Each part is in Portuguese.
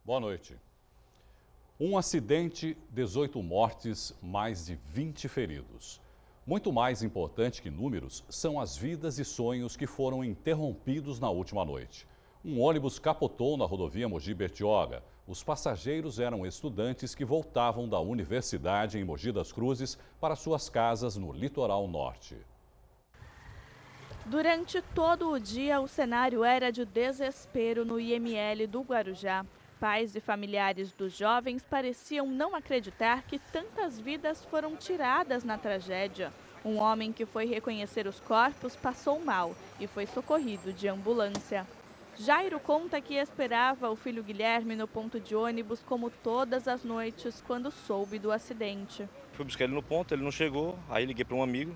Boa noite. Um acidente, 18 mortes, mais de 20 feridos. Muito mais importante que números são as vidas e sonhos que foram interrompidos na última noite. Um ônibus capotou na rodovia Mogi Bertioga. Os passageiros eram estudantes que voltavam da universidade em Mogi das Cruzes para suas casas no litoral norte. Durante todo o dia, o cenário era de desespero no IML do Guarujá. Pais e familiares dos jovens pareciam não acreditar que tantas vidas foram tiradas na tragédia. Um homem que foi reconhecer os corpos passou mal e foi socorrido de ambulância. Jairo conta que esperava o filho Guilherme no ponto de ônibus como todas as noites quando soube do acidente. Fui buscar ele no ponto, ele não chegou, aí liguei para um amigo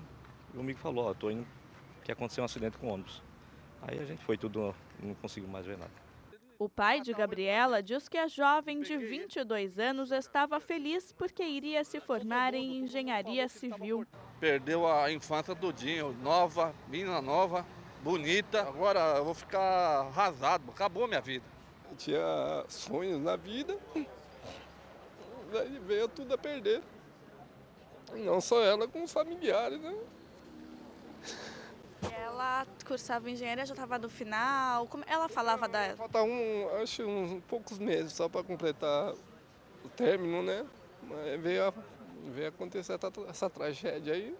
e o amigo falou, tô indo que aconteceu um acidente com o ônibus. Aí a gente foi tudo, não consigo mais ver nada. O pai de Gabriela diz que a jovem de 22 anos estava feliz porque iria se formar em engenharia civil. Perdeu a infância todinha, nova, menina nova, bonita. Agora eu vou ficar arrasado, acabou minha vida. Eu tinha sonhos na vida, daí veio tudo a perder. Não só ela, como os familiares, né? Ela cursava engenharia, já estava no final. Como ela falava da... Falta acho uns poucos meses só para completar o término, né? Mas veio acontecer essa tragédia aí.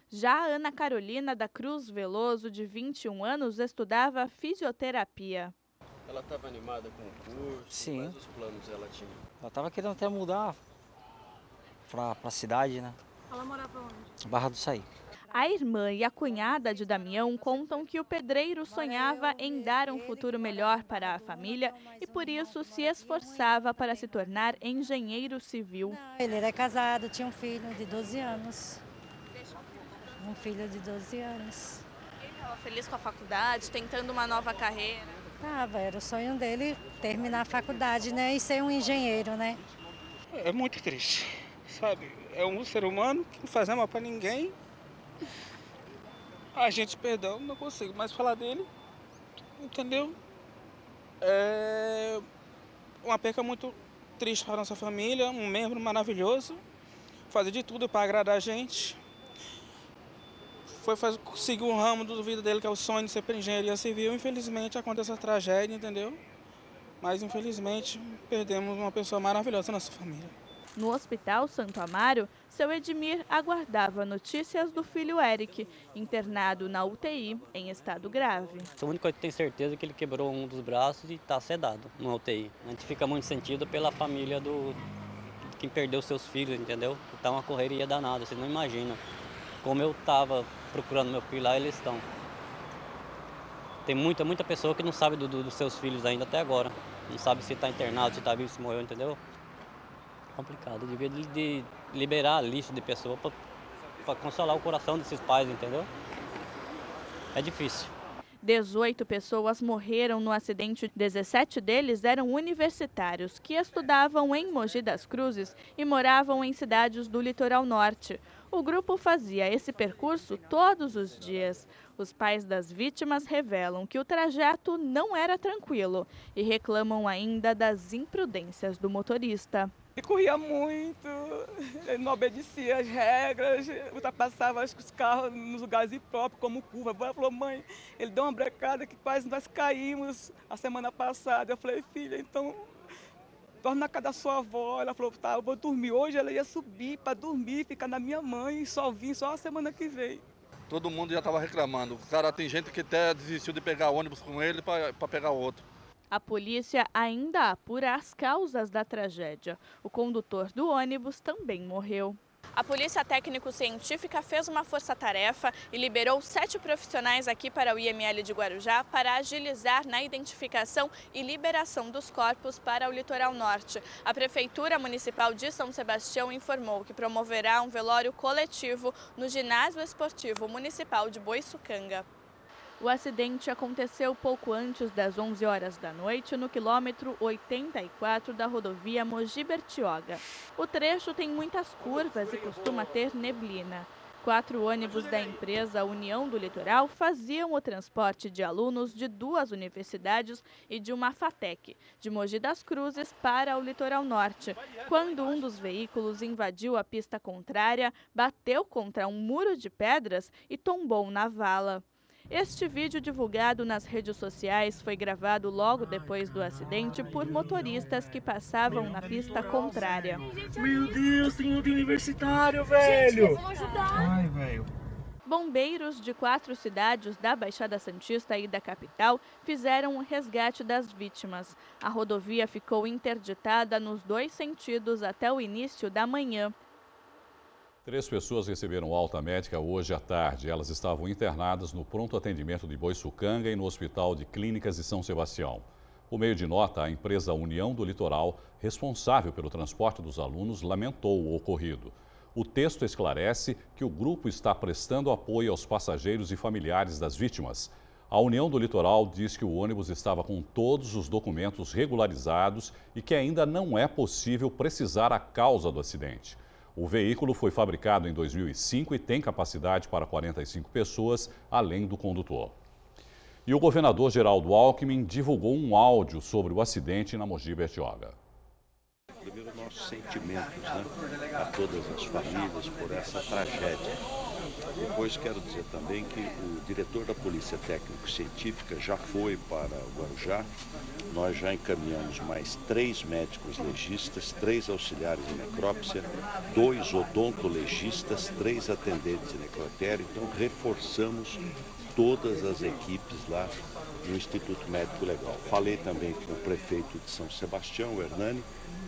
Já a Ana Carolina da Cruz Veloso, de 21 anos, estudava fisioterapia. Ela estava animada com o curso? Sim. Quais os planos ela tinha? Ela estava querendo até mudar para a cidade, né? Ela morava onde? Barra do Saí. A irmã e a cunhada de Damião contam que o pedreiro sonhava em dar um futuro melhor para a família e por isso se esforçava para se tornar engenheiro civil. Ele era casado, tinha um filho de 12 anos. Um filho de 12 anos. Ele estava feliz com a faculdade, tentando uma nova carreira? Era o sonho dele terminar a faculdade, né? E ser um engenheiro, né? É muito triste, sabe? É um ser humano que não faz mal para ninguém. A gente, perdão, não consigo mais falar dele, entendeu? É uma perca muito triste para a nossa família, um membro maravilhoso, fazer de tudo para agradar a gente. Conseguir um ramo da vida dele, que é o sonho de ser engenharia civil. Infelizmente aconteceu essa tragédia, entendeu? Mas infelizmente perdemos uma pessoa maravilhosa na nossa família. No Hospital Santo Amaro, seu Edmir aguardava notícias do filho Eric, internado na UTI em estado grave. A única coisa que tenho certeza é que ele quebrou um dos braços e está sedado na UTI. A gente fica muito sentido pela família de quem perdeu seus filhos, entendeu? Está uma correria danada, você não imagina. Como eu estava procurando meu filho lá, eles estão. Tem muita pessoa que não sabe dos seus filhos ainda até agora. Não sabe se está internado, se está vivo, se morreu, entendeu? Complicado, devia de liberar a lista de pessoas para consolar o coração desses pais, entendeu? É difícil. 18 pessoas morreram no acidente, 17 deles eram universitários, que estudavam em Mogi das Cruzes e moravam em cidades do litoral norte. O grupo fazia esse percurso todos os dias. Os pais das vítimas revelam que o trajeto não era tranquilo e reclamam ainda das imprudências do motorista. Ele corria muito, ele não obedecia às regras, ultrapassava os carros nos lugares impróprios, como curva. Ela falou, mãe, ele deu uma brecada que quase nós caímos a semana passada. Eu falei, filha, então dorme na casa da sua avó. Ela falou, tá, eu vou dormir. Hoje ela ia subir para dormir, ficar na minha mãe, só vim só a semana que vem. Todo mundo já estava reclamando. Cara, tem gente que até desistiu de pegar ônibus com ele para pegar outro. A polícia ainda apura as causas da tragédia. O condutor do ônibus também morreu. A Polícia Técnico-Científica fez uma força-tarefa e liberou 7 profissionais aqui para o IML de Guarujá para agilizar na identificação e liberação dos corpos para o litoral norte. A Prefeitura Municipal de São Sebastião informou que promoverá um velório coletivo no Ginásio Esportivo Municipal de Boiçucanga. O acidente aconteceu pouco antes das 11 horas da noite no quilômetro 84 da rodovia Mogi Bertioga. O trecho tem muitas curvas e costuma ter neblina. 4 ônibus da empresa União do Litoral faziam o transporte de alunos de 2 universidades e de uma FATEC, de Mogi das Cruzes para o litoral norte, quando um dos veículos invadiu a pista contrária, bateu contra um muro de pedras e tombou na vala. Este vídeo divulgado nas redes sociais foi gravado logo depois do acidente por motoristas que passavam na pista contrária. Meu Deus, tem outro universitário, velho! Gente, vamos ajudar! Ai, velho. Bombeiros de 4 cidades da Baixada Santista e da capital fizeram o resgate das vítimas. A rodovia ficou interditada nos 2 sentidos até o início da manhã. 3 pessoas receberam alta médica hoje à tarde. Elas estavam internadas no pronto atendimento de Boiçucanga e no Hospital de Clínicas de São Sebastião. Por meio de nota, a empresa União do Litoral, responsável pelo transporte dos alunos, lamentou o ocorrido. O texto esclarece que o grupo está prestando apoio aos passageiros e familiares das vítimas. A União do Litoral diz que o ônibus estava com todos os documentos regularizados e que ainda não é possível precisar a causa do acidente. O veículo foi fabricado em 2005 e tem capacidade para 45 pessoas, além do condutor. E o governador Geraldo Alckmin divulgou um áudio sobre o acidente na Mogi Bertioga. Primeiro, nossos sentimentos, a todas as famílias por essa tragédia. Depois, quero dizer também que o diretor da Polícia Técnico-Científica já foi para o Guarujá. Nós já encaminhamos mais 3 médicos legistas, 3 auxiliares de necrópsia, 2 odontolegistas, 3 atendentes de necrotério. Então, reforçamos todas as equipes lá no Instituto Médico Legal. Falei também com o prefeito de São Sebastião, o Hernani,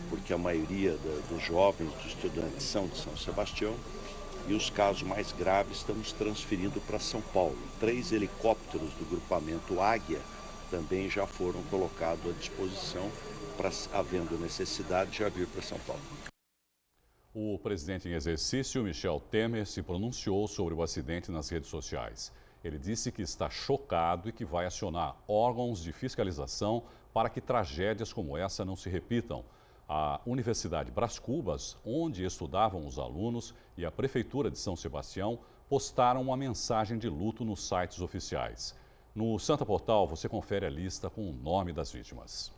porque a maioria dos jovens, dos estudantes são de São Sebastião, e os casos mais graves estamos transferindo para São Paulo. 3 helicópteros do grupamento Águia também já foram colocados à disposição para, havendo necessidade, já vir para São Paulo. O presidente em exercício, Michel Temer, se pronunciou sobre o acidente nas redes sociais. Ele disse que está chocado e que vai acionar órgãos de fiscalização para que tragédias como essa não se repitam. A Universidade Brás Cubas, onde estudavam os alunos, e a Prefeitura de São Sebastião postaram uma mensagem de luto nos sites oficiais. No Santa Portal, você confere a lista com o nome das vítimas.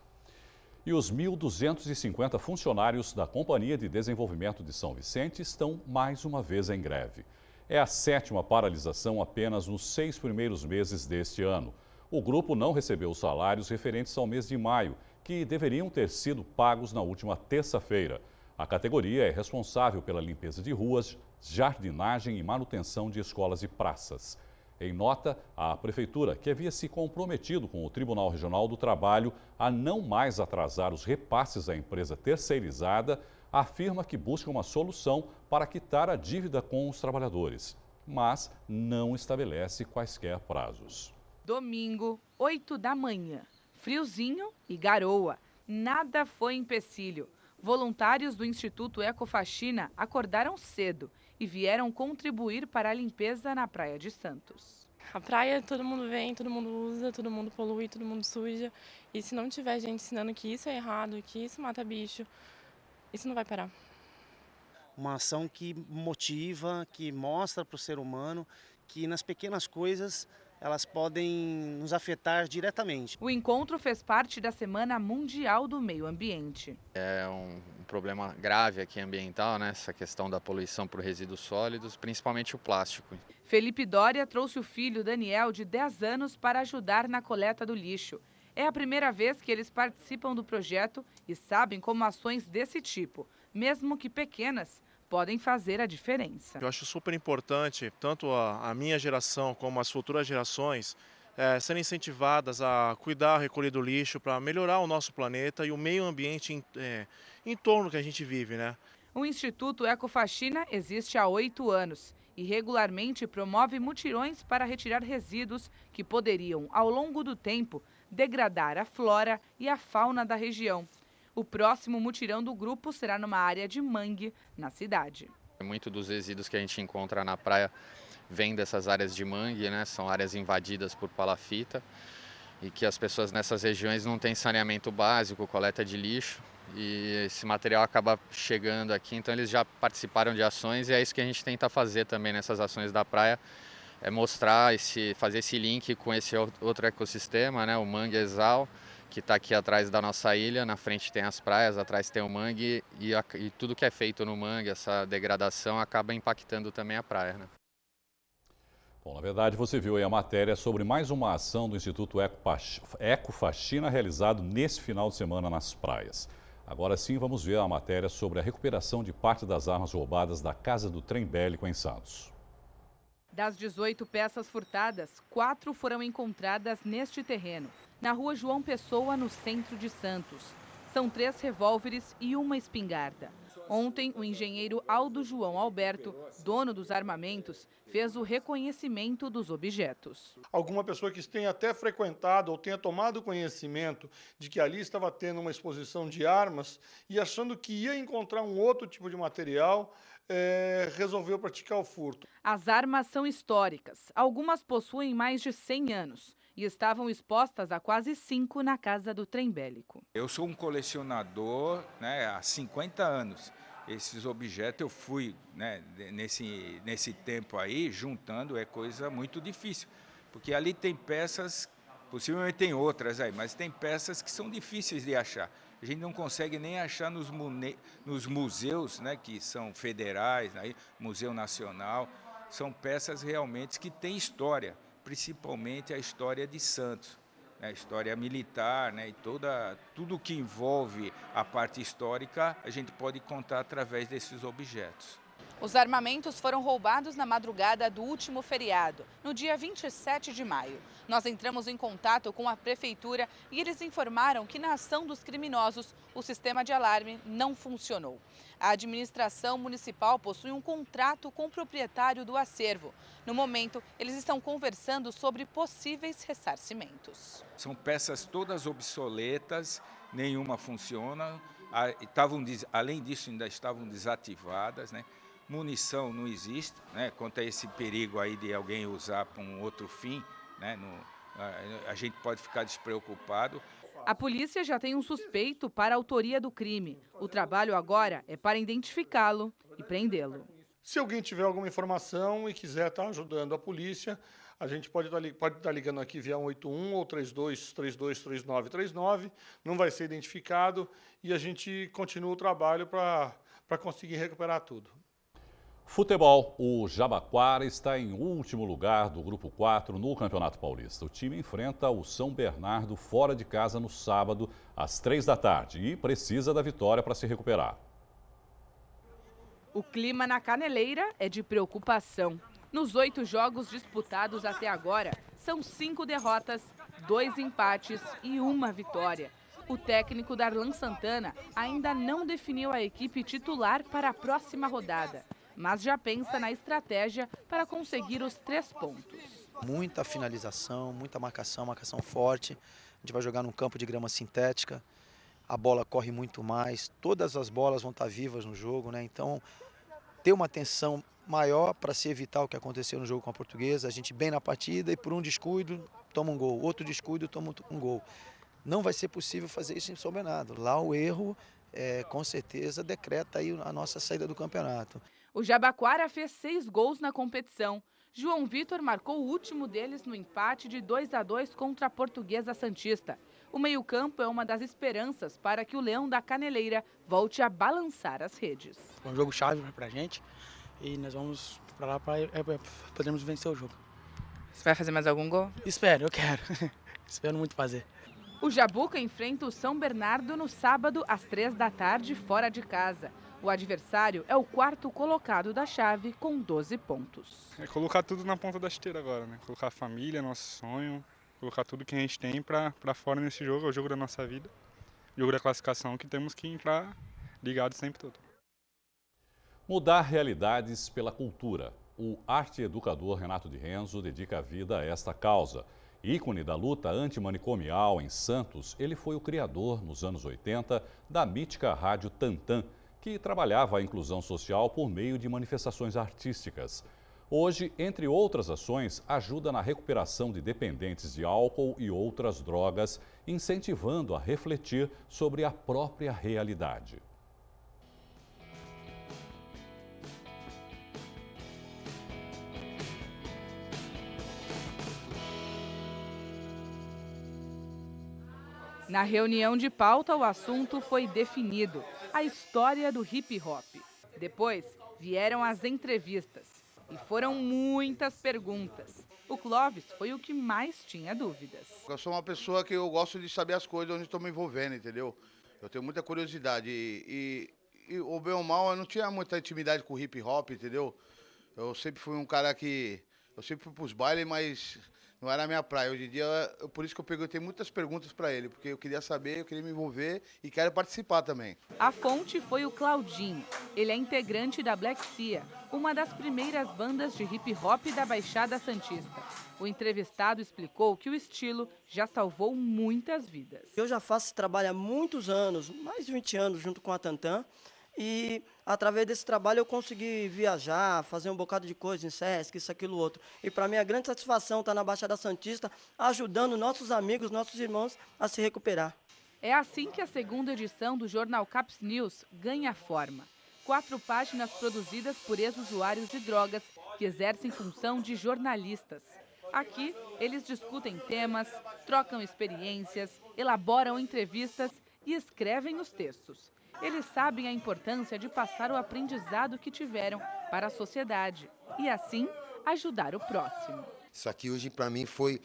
E os 1.250 funcionários da Companhia de Desenvolvimento de São Vicente estão mais uma vez em greve. É a 7ª paralisação apenas nos 6 primeiros meses deste ano. O grupo não recebeu os salários referentes ao mês de maio, que deveriam ter sido pagos na última terça-feira. A categoria é responsável pela limpeza de ruas, jardinagem e manutenção de escolas e praças. Em nota, a Prefeitura, que havia se comprometido com o Tribunal Regional do Trabalho a não mais atrasar os repasses à empresa terceirizada, afirma que busca uma solução para quitar a dívida com os trabalhadores, mas não estabelece quaisquer prazos. Domingo, 8 da manhã. Friozinho e garoa. Nada foi empecilho. Voluntários do Instituto Ecofaxina acordaram cedo e vieram contribuir para a limpeza na Praia de Santos. A praia todo mundo vem, todo mundo usa, todo mundo polui, todo mundo suja. E se não tiver gente ensinando que isso é errado, que isso mata bicho, isso não vai parar. Uma ação que motiva, que mostra para o ser humano que nas pequenas coisas elas podem nos afetar diretamente. O encontro fez parte da Semana Mundial do Meio Ambiente. É um problema grave aqui ambiental, né? Essa questão da poluição por resíduos sólidos, principalmente o plástico. Felipe Dória trouxe o filho Daniel, de 10 anos, para ajudar na coleta do lixo. É a primeira vez que eles participam do projeto e sabem como ações desse tipo, mesmo que pequenas, podem fazer a diferença. Eu acho super importante, tanto a minha geração como as futuras gerações, serem incentivadas a cuidar, recolher do lixo para melhorar o nosso planeta e o meio ambiente em torno que a gente vive, né? O Instituto Ecofaxina existe há 8 anos e regularmente promove mutirões para retirar resíduos que poderiam, ao longo do tempo, degradar a flora e a fauna da região. O próximo mutirão do grupo será numa área de mangue, na cidade. Muito dos resíduos que a gente encontra na praia vem dessas áreas de mangue, né? São áreas invadidas por palafita. e que as pessoas nessas regiões não têm saneamento básico, coleta de lixo, e esse material acaba chegando aqui, então eles já participaram de ações e é isso que a gente tenta fazer também nessas ações da praia, é mostrar, fazer esse link com esse outro ecossistema, né, o manguezal, que está aqui atrás da nossa ilha, na frente tem as praias, atrás tem o mangue e tudo que é feito no mangue, essa degradação acaba impactando também a praia, né? Bom, na verdade, você viu aí a matéria sobre mais uma ação do Instituto Ecofaxina realizado nesse final de semana nas praias. Agora sim, vamos ver a matéria sobre a recuperação de parte das armas roubadas da Casa do Trem Bélico em Santos. Das 18 peças furtadas, 4 foram encontradas neste terreno, na rua João Pessoa, no centro de Santos. São 3 revólveres e uma espingarda. Ontem, o engenheiro Aldo João Alberto, dono dos armamentos, fez o reconhecimento dos objetos. Alguma pessoa que tenha até frequentado ou tenha tomado conhecimento de que ali estava tendo uma exposição de armas e achando que ia encontrar um outro tipo de material, resolveu praticar o furto. As armas são históricas. Algumas possuem mais de 100 anos e estavam expostas há quase 5 na Casa do Trem Bélico. Eu sou um colecionador, né, há 50 anos. Esses objetos eu fui, né, nesse tempo aí, juntando, é coisa muito difícil. Porque ali tem peças, possivelmente tem outras aí, mas tem peças que são difíceis de achar. A gente não consegue nem achar nos museus, né, que são federais, né, Museu Nacional. São peças realmente que têm história, principalmente a história de Santos. A história militar, né, e tudo que envolve a parte histórica, a gente pode contar através desses objetos. Os armamentos foram roubados na madrugada do último feriado, no dia 27 de maio. Nós entramos em contato com a prefeitura e eles informaram que na ação dos criminosos, o sistema de alarme não funcionou. A administração municipal possui um contrato com o proprietário do acervo. No momento, eles estão conversando sobre possíveis ressarcimentos. São peças todas obsoletas, nenhuma funciona. Além disso, ainda estavam desativadas, né? Munição não existe, né? Quanto a esse perigo aí de alguém usar para um outro fim, né? A gente pode ficar despreocupado. A polícia já tem um suspeito para a autoria do crime. O trabalho agora é para identificá-lo e prendê-lo. Se alguém tiver alguma informação e quiser estar ajudando a polícia, a gente pode estar ligando aqui via 181 ou 323939, não vai ser identificado e a gente continua o trabalho para conseguir recuperar tudo. Futebol, o Jabaquara está em último lugar do Grupo 4 no Campeonato Paulista. O time enfrenta o São Bernardo fora de casa no sábado, às 3 da tarde, e precisa da vitória para se recuperar. O clima na Caneleira é de preocupação. Nos 8 jogos disputados até agora, são 5 derrotas, 2 empates e 1 vitória. O técnico Darlan Santana ainda não definiu a equipe titular para a próxima rodada, mas já pensa na estratégia para conseguir os 3 pontos. Muita finalização, muita marcação forte. A gente vai jogar num campo de grama sintética, a bola corre muito mais, todas as bolas vão estar vivas no jogo, né? Então, ter uma atenção maior para se evitar o que aconteceu no jogo com a Portuguesa. A gente bem na partida e por um descuido toma um gol, outro descuido toma um gol. Não vai ser possível fazer isso em São Bernardo. Lá o erro, com certeza, decreta aí a nossa saída do campeonato. O Jabaquara fez 6 gols na competição. João Vitor marcou o último deles no empate de 2-2 contra a Portuguesa Santista. O meio-campo é uma das esperanças para que o Leão da Caneleira volte a balançar as redes. É um jogo chave para a gente e nós vamos para lá para podermos vencer o jogo. Você vai fazer mais algum gol? Espero, eu quero. Espero muito fazer. O Jabuca enfrenta o São Bernardo no sábado às 3 da tarde fora de casa. O adversário é o 4º colocado da chave com 12 pontos. É colocar tudo na ponta da esteira agora, né? Colocar a família, nosso sonho, colocar tudo que a gente tem para fora nesse jogo, é o jogo da nossa vida, o jogo da classificação que temos que entrar ligado sempre todo. Mudar realidades pela cultura. O arte-educador Renato de Renzo dedica a vida a esta causa. Ícone da luta antimanicomial em Santos, ele foi o criador, nos anos 80, da mítica Rádio Tantã, que trabalhava a inclusão social por meio de manifestações artísticas. Hoje, entre outras ações, ajuda na recuperação de dependentes de álcool e outras drogas, incentivando a refletir sobre a própria realidade. Na reunião de pauta, o assunto foi definido: a história do hip hop. Depois, vieram as entrevistas. E foram muitas perguntas. O Clóvis foi o que mais tinha dúvidas. Eu sou uma pessoa que eu gosto de saber as coisas onde estou me envolvendo, entendeu? Eu tenho muita curiosidade. E o bem ou mal, eu não tinha muita intimidade com o hip hop, entendeu? Eu sempre fui um cara que... Eu sempre fui pros bailes, mas não era a minha praia. Hoje em dia, por isso que eu perguntei muitas perguntas para ele, porque eu queria saber, eu queria me envolver e quero participar também. A fonte foi o Claudinho. Ele é integrante da Black Cia, uma das primeiras bandas de hip hop da Baixada Santista. O entrevistado explicou que o estilo já salvou muitas vidas. Eu já faço esse trabalho há muitos anos, mais de 20 anos, junto com a Tantan. E através desse trabalho eu consegui viajar, fazer um bocado de coisa em Sesc, isso, aquilo, outro. E para mim a grande satisfação estar na Baixada Santista, ajudando nossos amigos, nossos irmãos a se recuperar. É assim que a segunda edição do jornal Caps News ganha forma. 4 páginas produzidas por ex-usuários de drogas que exercem função de jornalistas. Aqui, eles discutem temas, trocam experiências, elaboram entrevistas e escrevem os textos. Eles sabem a importância de passar o aprendizado que tiveram para a sociedade e, assim, ajudar o próximo. Isso aqui hoje, para mim, foi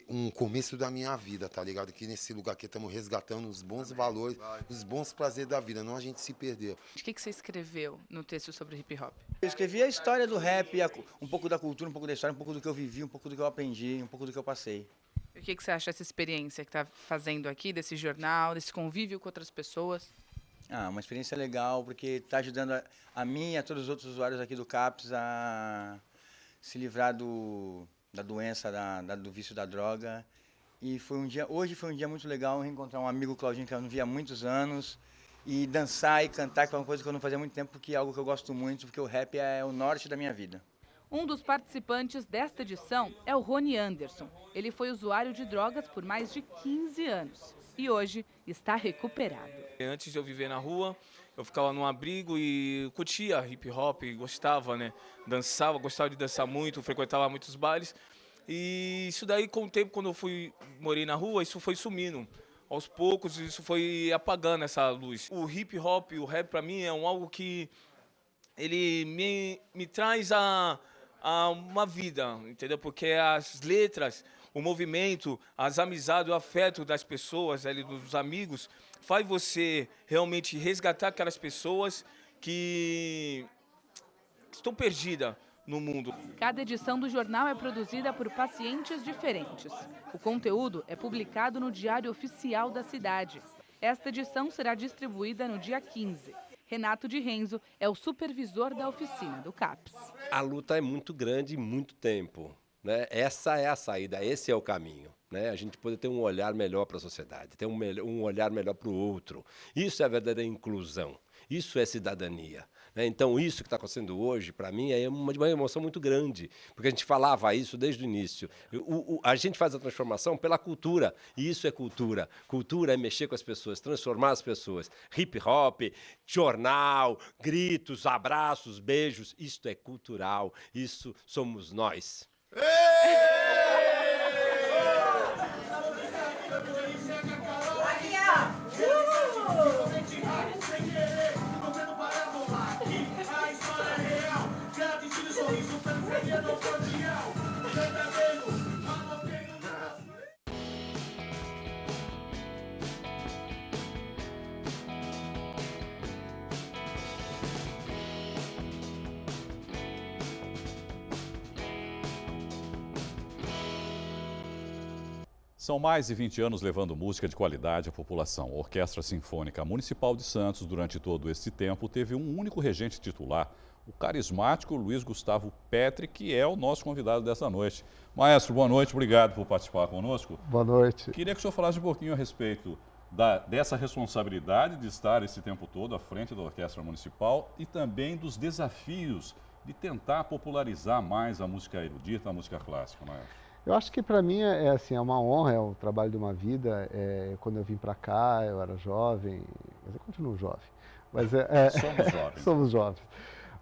um começo da minha vida, tá ligado? Que nesse lugar aqui estamos resgatando os bons valores, os bons prazeres da vida, não a gente se perder. O que você escreveu no texto sobre hip hop? Eu escrevi a história do rap, um pouco da cultura, um pouco da história, um pouco do que eu vivi, um pouco do que eu aprendi, um pouco do que eu passei. O que você acha dessa experiência que está fazendo aqui, desse jornal, desse convívio com outras pessoas? Uma experiência legal, porque está ajudando a mim e a todos os outros usuários aqui do CAPS a se livrar da doença, do vício da droga. E hoje foi um dia muito legal reencontrar um amigo, Claudinho, que eu não via há muitos anos, e dançar e cantar, que é uma coisa que eu não fazia há muito tempo, porque é algo que eu gosto muito, porque o rap é o norte da minha vida. Um dos participantes desta edição é o Rony Anderson. Ele foi usuário de drogas por mais de 15 anos e hoje está recuperado. Antes de eu viver na rua, eu ficava num abrigo e curtia hip hop, gostava, né? Dançava, gostava de dançar muito, frequentava muitos bailes. E isso daí, com o tempo, quando eu morei na rua, isso foi sumindo. Aos poucos, isso foi apagando essa luz. O hip hop, o rap, para mim, é algo que ele me traz a uma vida, entendeu? Porque as letras, o movimento, as amizades, o afeto das pessoas, dos amigos, faz você realmente resgatar aquelas pessoas que estão perdidas no mundo. Cada edição do jornal é produzida por pacientes diferentes. O conteúdo é publicado no Diário Oficial da cidade. Esta edição será distribuída no dia 15. Renato de Renzo é o supervisor da oficina do CAPS. A luta é muito grande e muito tempo, né? Essa é a saída, esse é o caminho, né? A gente poder ter um olhar melhor para a sociedade, ter um olhar melhor para o outro. Isso é a verdadeira inclusão, isso é cidadania. Então, isso que está acontecendo hoje, para mim, é uma emoção muito grande, porque a gente falava isso desde o início. A gente faz a transformação pela cultura, e isso é cultura. Cultura é mexer com as pessoas, transformar as pessoas. Hip hop, jornal, gritos, abraços, beijos, isto é cultural, isso somos nós. São mais de 20 anos levando música de qualidade à população. A Orquestra Sinfônica Municipal de Santos, durante todo esse tempo, teve um único regente titular, o carismático Luiz Gustavo Petri, que é o nosso convidado dessa noite. Maestro, boa noite, obrigado por participar conosco. Boa noite. Queria que o senhor falasse um pouquinho a respeito dessa responsabilidade de estar esse tempo todo à frente da Orquestra Municipal e também dos desafios de tentar popularizar mais a música erudita, a música clássica, maestro? Eu acho que para mim assim, é uma honra, é o trabalho de uma vida. Quando eu vim para cá, eu era jovem, mas eu continuo jovem. Mas, somos jovens. Somos jovens.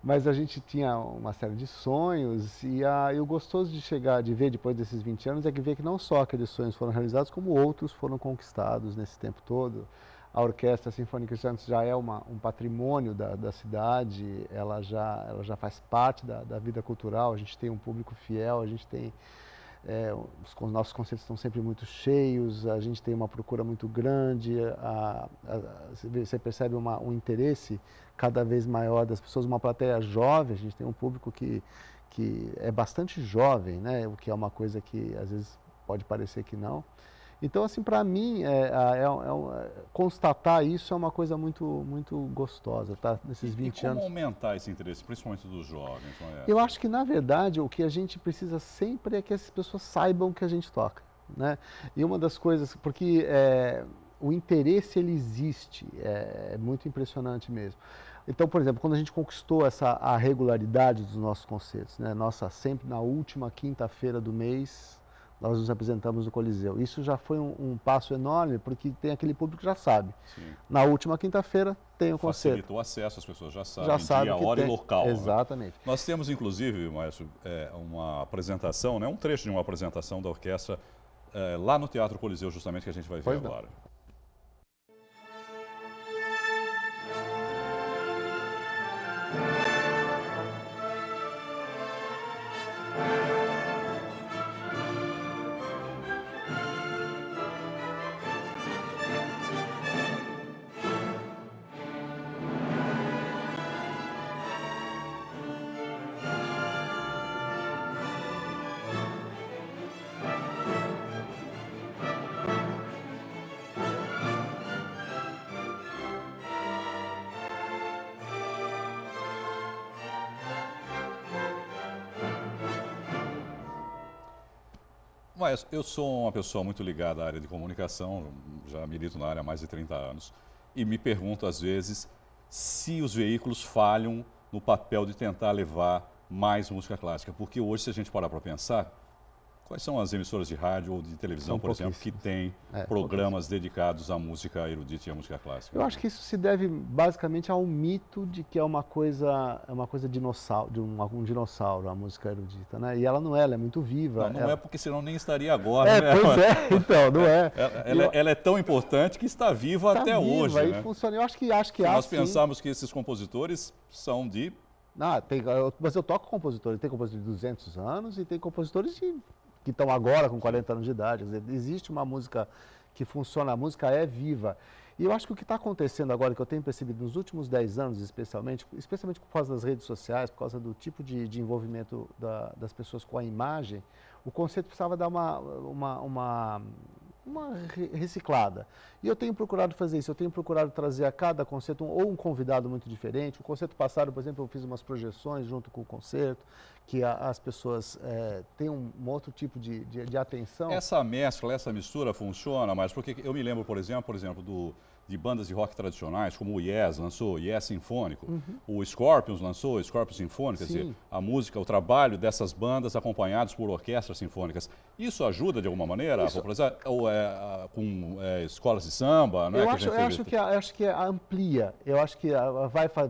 Mas a gente tinha uma série de sonhos e o gostoso de ver depois desses 20 anos é que ver que não só aqueles sonhos foram realizados, como outros foram conquistados nesse tempo todo. A Orquestra Sinfônica de Santos já é um patrimônio da cidade, ela já faz parte da vida cultural, a gente tem um público fiel, a gente tem... os nossos concertos estão sempre muito cheios, a gente tem uma procura muito grande, você percebe um interesse cada vez maior das pessoas, uma plateia jovem, a gente tem um público que é bastante jovem, né? O que é uma coisa que às vezes pode parecer que não. Então, assim, para mim, constatar isso é uma coisa muito gostosa, tá? Nesses 20 anos. Como aumentar esse interesse, principalmente dos jovens? Não é? Eu acho que, na verdade, o que a gente precisa sempre é que as pessoas saibam que a gente toca, né? E uma das coisas, porque o interesse, ele existe, é muito impressionante mesmo. Então, por exemplo, quando a gente conquistou a regularidade dos nossos concertos, né? Sempre na última quinta-feira do mês, nós nos apresentamos no Coliseu. Isso já foi um passo enorme, porque tem aquele público que já sabe. Sim. Na última quinta-feira tem o concerto. Facilita o acesso, as pessoas já sabem dia, hora e local. Exatamente. Né? Nós temos, inclusive, maestro, uma apresentação, né? Um trecho de uma apresentação da orquestra lá no Teatro Coliseu, justamente, que a gente vai ver agora. Mas eu sou uma pessoa muito ligada à área de comunicação, já milito na área há mais de 30 anos, e me pergunto às vezes se os veículos falham no papel de tentar levar mais música clássica, porque hoje, se a gente parar para pensar, quais são as emissoras de rádio ou de televisão, por exemplo, que têm programas dedicados à música erudita e à música clássica? Eu acho que isso se deve basicamente ao mito de que é uma coisa dinossauro, de um dinossauro, a música erudita, né? E ela não é, ela é muito viva. Não é porque senão nem estaria agora, né? Pois então, não é. Ela é tão importante que está viva até hoje, né? E funciona. Eu acho que se nós pensarmos que esses compositores são de... Mas eu toco compositores, tem compositores de 200 anos e tem compositores que estão agora com 40 anos de idade. Quer dizer, existe uma música que funciona, a música é viva. E eu acho que o que está acontecendo agora, que eu tenho percebido nos últimos 10 anos, especialmente por causa das redes sociais, por causa do tipo de envolvimento das pessoas com a imagem, o conceito precisava dar uma reciclada. E eu tenho procurado fazer isso, eu tenho procurado trazer a cada concerto ou um convidado muito diferente. O concerto passado, por exemplo, eu fiz umas projeções junto com o concerto, que as pessoas têm um outro tipo de atenção. Essa mescla, essa mistura funciona, mas porque eu me lembro, por exemplo de bandas de rock tradicionais, como o Yes lançou o Yes Sinfônico, o Scorpions lançou o Scorpions Sinfônico, quer dizer, a música, o trabalho dessas bandas acompanhados por orquestras sinfônicas. Isso ajuda de alguma maneira a popularizar? Ou com escolas de samba? Não eu acho que amplia, eu acho que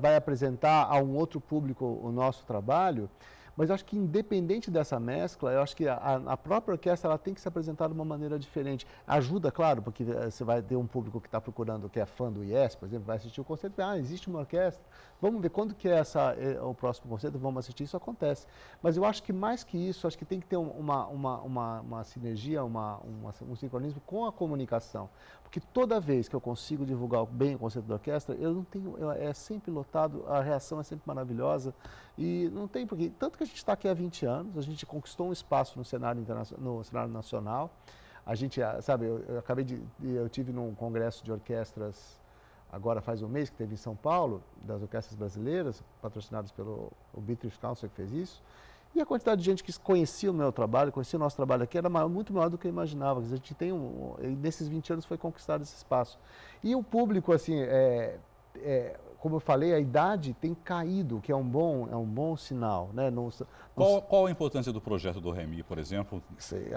vai apresentar a um outro público o nosso trabalho. Mas eu acho que independente dessa mescla, eu acho que a própria orquestra ela tem que se apresentar de uma maneira diferente. Ajuda, claro, porque você vai ter um público que está procurando, que é fã do Yes, por exemplo, vai assistir o concerto, existe uma orquestra, vamos ver quando que é o próximo concerto, vamos assistir, isso acontece. Mas eu acho que mais que isso, acho que tem que ter uma sinergia, um sincronismo com a comunicação. Porque toda vez que eu consigo divulgar bem o concerto da orquestra, é sempre lotado, a reação é sempre maravilhosa. E não tem porque, tanto que a gente está aqui há 20 anos, a gente conquistou um espaço no cenário nacional. A gente, sabe, eu tive num congresso de orquestras, agora faz um mês, que teve em São Paulo, das orquestras brasileiras, patrocinadas pelo British Council, que fez isso. E a quantidade de gente que conhecia o meu trabalho, conhecia o nosso trabalho aqui, era muito maior do que eu imaginava. A gente tem nesses 20 anos foi conquistado esse espaço. E o público, assim, como eu falei, a idade tem caído, que é um bom sinal, né? Qual a importância do projeto do Remi, por exemplo?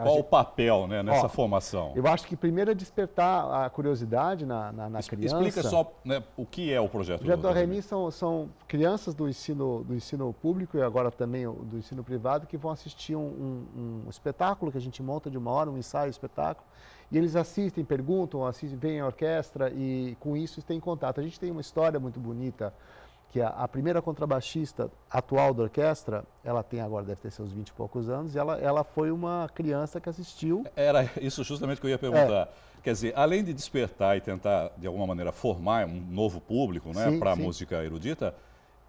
Qual o papel, né, nessa formação? Eu acho que primeiro é despertar a curiosidade na criança. Explica só, né, o que é o projeto do Remi. São crianças do ensino público e agora também do ensino privado que vão assistir um espetáculo que a gente monta de 1 hora, um ensaio, espetáculo. E eles assistem, perguntam, vêm à orquestra e com isso têm contato. A gente tem uma história muito bonita, que a primeira contrabaixista atual da orquestra, ela tem agora, deve ter seus 20 e poucos anos, e ela foi uma criança que assistiu. Era isso justamente que eu ia perguntar. Quer dizer, além de despertar e tentar, de alguma maneira, formar um novo público, né, para a música erudita,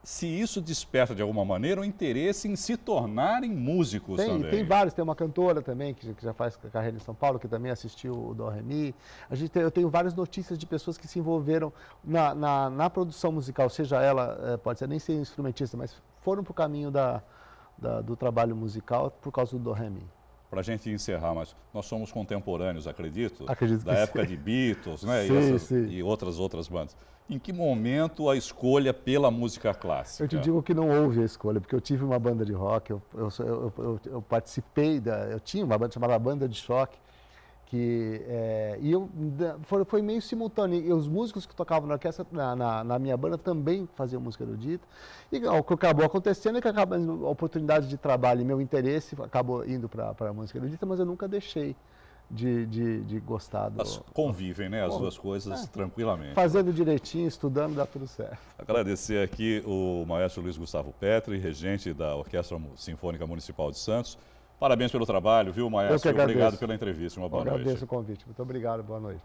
se isso desperta de alguma maneira o interesse em se tornarem músicos também. Tem vários, tem uma cantora também que já faz carreira em São Paulo, que também assistiu o Do Remi. Eu tenho várias notícias de pessoas que se envolveram na produção musical, seja ela, pode ser nem ser instrumentista, mas foram para o caminho do trabalho musical por causa do Do Remi. Para a gente encerrar, mas nós somos contemporâneos, acredito da que época de Beatles, né, e outras bandas. Em que momento a escolha pela música clássica? Eu te digo que não houve a escolha, porque eu tive uma banda de rock, eu participei eu tinha uma banda chamada Banda de Choque, foi meio simultâneo. E os músicos que tocavam na orquestra, na minha banda, também faziam música erudita. E o que acabou acontecendo é que a oportunidade de trabalho e meu interesse acabou indo para a música erudita, mas eu nunca deixei de gostar convivem, né, as duas coisas tranquilamente. Fazendo direitinho, estudando, dá tudo certo. Agradecer aqui o maestro Luiz Gustavo Petri, regente da Orquestra Sinfônica Municipal de Santos. Parabéns pelo trabalho, viu, maestro? Eu que agradeço. Obrigado pela entrevista. Uma boa noite. Agradeço o convite. Muito obrigado. Boa noite.